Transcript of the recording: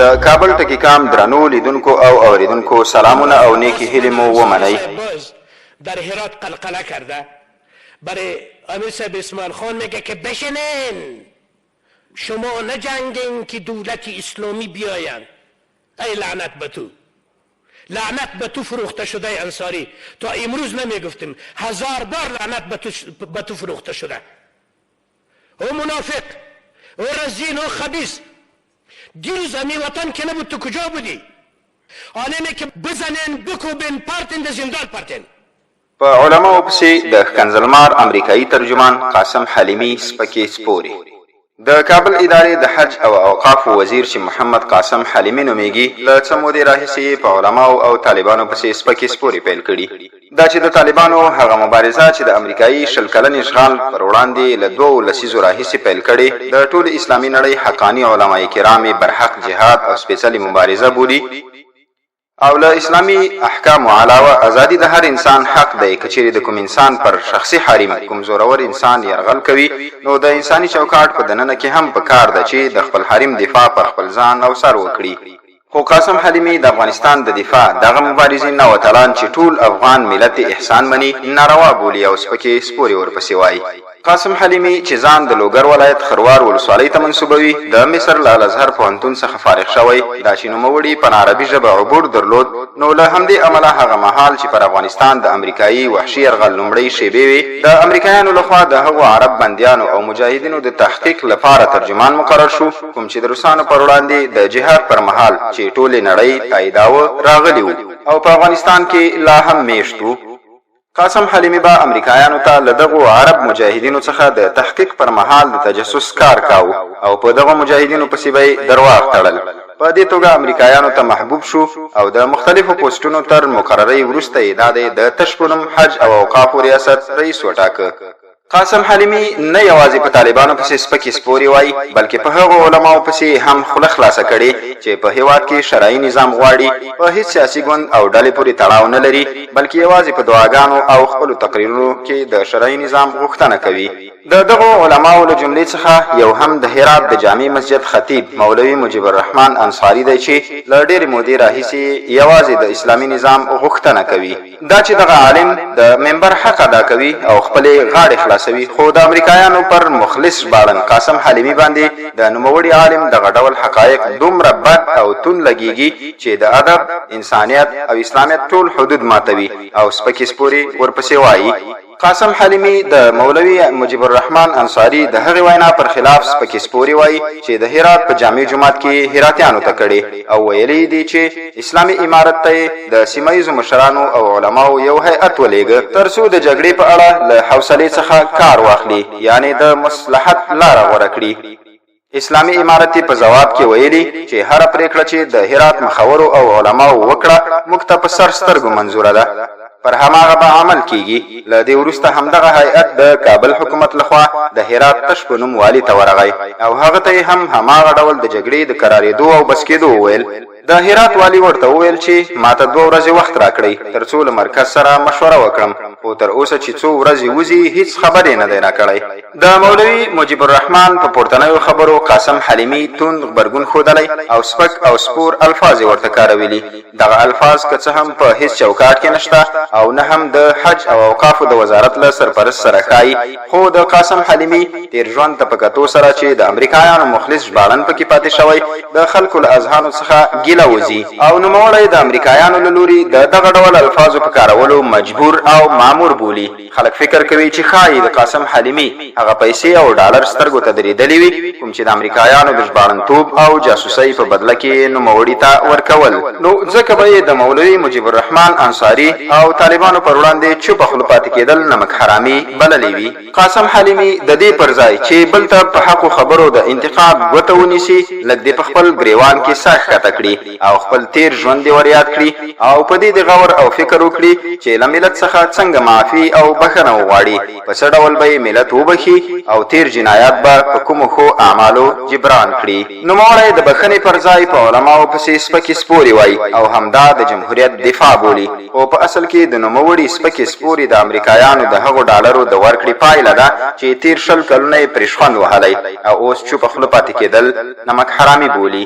د کابل ټکیکام درنو لیدونکو او اوریدونکو سلامونه او نیکی هیلې مو ومنئ. در هرات قلقله کرده، برای امیر صاحب اسماعیل خان میگه که بشینین، شما نجنگین که دولت اسلامی بیاین. ای لعنت به تو، لعنت به تو فروخته شده انصاری. تا امروز نمیگفتیم، 1000 بار لعنت به تو فروخته شده. او منافق، او رزین، او خبیث. دیروز امی وطن که نبود، تو کجا بودی؟ آنمی که بزنین بکوبین پرتین ده زندان پرتین. په علماو پسې د ښکنځلمار امریکایي ترجمان قاسم حلیمي سپکې سپوري. د کابل ادارې د حج او اوقافو وزیر چې محمد قاسم حلیمي نومیږي له څه مودې راهیسې په علماو او طالبانو پسې سپکې سپوري پیل کړي. دا چې د طالبانو هغه مبارزه چې د امریکایي 20 کلن اشغال پر وړاندې له 2 لسیزو راهیسې پیل کړې د ټول اسلامي نړۍ حقاني علمای کرام برحق جهاد او سپېڅلې مبارزه بولي او له اسلامي احکامو علاوه ازادي د هر انسان حق دی. که چیرې د کوم انسان پر شخصي حریم کوم زورور انسان یرغل کوي نو د انساني چوکاټ په دننه کې هم پکار ده چې د خپل حریم دفاع پر خپل ځان او سر وکړي. خو قاسم حلیمي د افغانستان د دفاع دغه مبارزین او اتلان چې ټول افغان ملت احسان مني ناروا بولي او سپکې سپوري ورپسې وایي. قاسم حلیمي چې ځان د لوګر ولایت خروار ولسوالۍ ته منسوبوي د مصر له الازهر پوهنتون څخه فارغ شوی. دا چې نوموړي په عربي ژبه عبور درلود نو له همدې امله هغه مهال چې پر افغانستان د امریکایي وحشي یرغل لومړۍ شیبې وې د امریکایانو لخوا د هغو عرب بندیانو او مجاهدینو د تحقیق لپاره ترجمان مقرر شو، کوم چې د روسانو پر وړاندې د جهاد پر مهال چې ټولې نړۍ تاییداوه راغلي وو او په افغانستان کې لا هم میشت وو. قاسم حلیمي به امریکایانو ته له دغو عرب مجاهدینو څخه د تحقیق پر مهال د تجسس کار کاوه او په دغو مجاهدینو پسې به یې درواغ تړل. په دې توګه امریکایانو ته محبوب شو او د مختلفو پوسټونو تر مقررۍ وروسته یې د تش په نوم حج او اوقافو ریاست رئیس وټاکه. قاسم حلیمي نه یوازې په طالبانو پسې سپکې سپوري وایي بلکې په هغو علماو پسې هم خوله خلاصه کړې چې په هیواد کې شرعي نظام غواړي، په هیڅ سیاسي ګوند او ډلې پورې تړاو نه لري بلکې یوازې په دعاګانو او خپلو تقریرونو کې د شرعي نظام غوښتنه کوي. د دغو علماو له جملې څخه یو هم د هرات د جامع مسجد خطیب مولوي مجيب الرحمن انصاری دی چې له ډېرې مودې راهیسې یوازې د اسلامي نظام غوښتنه کوي. دا چې دغه عالم د منبر حق ادا کوي او خپلې غاړې خلاصوي، خو د امریکایانو پر مخلص ژباړن قاسم حلیمي باندې د نوموړي عالم دغه ډول حقایق دومره بد او تون لګیږي چې د ادب، انسانیت او اسلامیت ټول حدود ماتوي او سپکې سپوري ورپسې وایي. قاسم حلیمي د مولوي مجيب الرحمن انصاری د هغې وینا پر خلاف سپکې سپوري وایي چې د هرات په جامع جومات کې هراتیانو ته کړې او ویلي دي چې اسلامي امارت ته د سیمه ییزو مشرانو او علماو یو هیئت ولېږه تر څو د جګړې په اړه له حوصلې څخه کار واخلي، یعنی د مصلحت لاره غوره کړي. اسلامي امارت په جواب کې ویلي چې هر پریکړه چې د هرات مخورو او علماو وکړه موږ ته په سر سترګو منظوره ده، پر هماغه به عمل کیږي. له دې وروسته همدغه هیئت د کابل حکومت لخوا د هرات تش په نوم والي ته ورغی او هغه ته هم هماغه ډول د جګړې د قرارېدو او بس کېدو وویل. د هرات والي ورته وویل چې ماته 2 ورځې وخت راکړئ تر څو له مرکز سره مشوره وکړم، خو تر اوسه چې څو ورځې وځي هیڅ خبر یې نه دی راکړی. د مولوي مجيب الرحمن په پورتنیو خبرو قاسم حلیمي توند غبرګون ښودلی او سپک او سپور الفاظ یې ورته کاروي. دغه الفاظ که څه هم په هیڅ چوکاټ کې نشته او نه هم د حج او اوقافو د وزارت له سرپرست سره ښایي، خو د قاسم حلیمي تیر ژوند ته په کتو سره چې د امریکایانو مخلص ژباړن پکې پاتې شوی د خلکو له اذهانو څخه ګیله وځي او نوموړی د امریکایانو له لوري د دغه ډول الفاظو په کارولو مجبور او مامور بولي. خلک فکر کوي چې ښایي د قاسم حلیمي هغه پیسې او ډالر سترګو ته درېدلي وي کوم چې د امریکایانو د ژباړنتوب او جاسوسۍ په بدله کې نوموړي ته ورکول، نو ځکه به یې د مولوي مجيب الرحمن انصاری او طالبانو پر وړاندې چوپه خوله پاتې کېدل نمک حرامي بللی وي. قاسم حلیمي د دې پر ځای چې بل ته په حقو خبرو د انتقاد ګوته ونیسي لږ دې په خپل ګریوان کې ساه ښکته کړي او خپل تیر ژوند یې وریاد کړي او په دې د غور او فکر وکړي چې له ملت څخه څنګه معافي او بخښنه وغواړي، په څه ډول به یې ملت وبخي او تیر جنایات به په کومو ښو اعمالو جبران کړي. نوموړی د بخښنې پر ځای په علماو پسې سپکې سپوري وایي او همدا د جمهوریت دفاع بولي، خو په اصل کې د نوموړي سپکې سپوري د امریکایانو د هغو ډالرو د ورکړې پایله ده چې تیر 20 کلونه یې پرې شخوند وهلی او اوس چوپه خوله پاتې کېدل نمک حرامي بولي.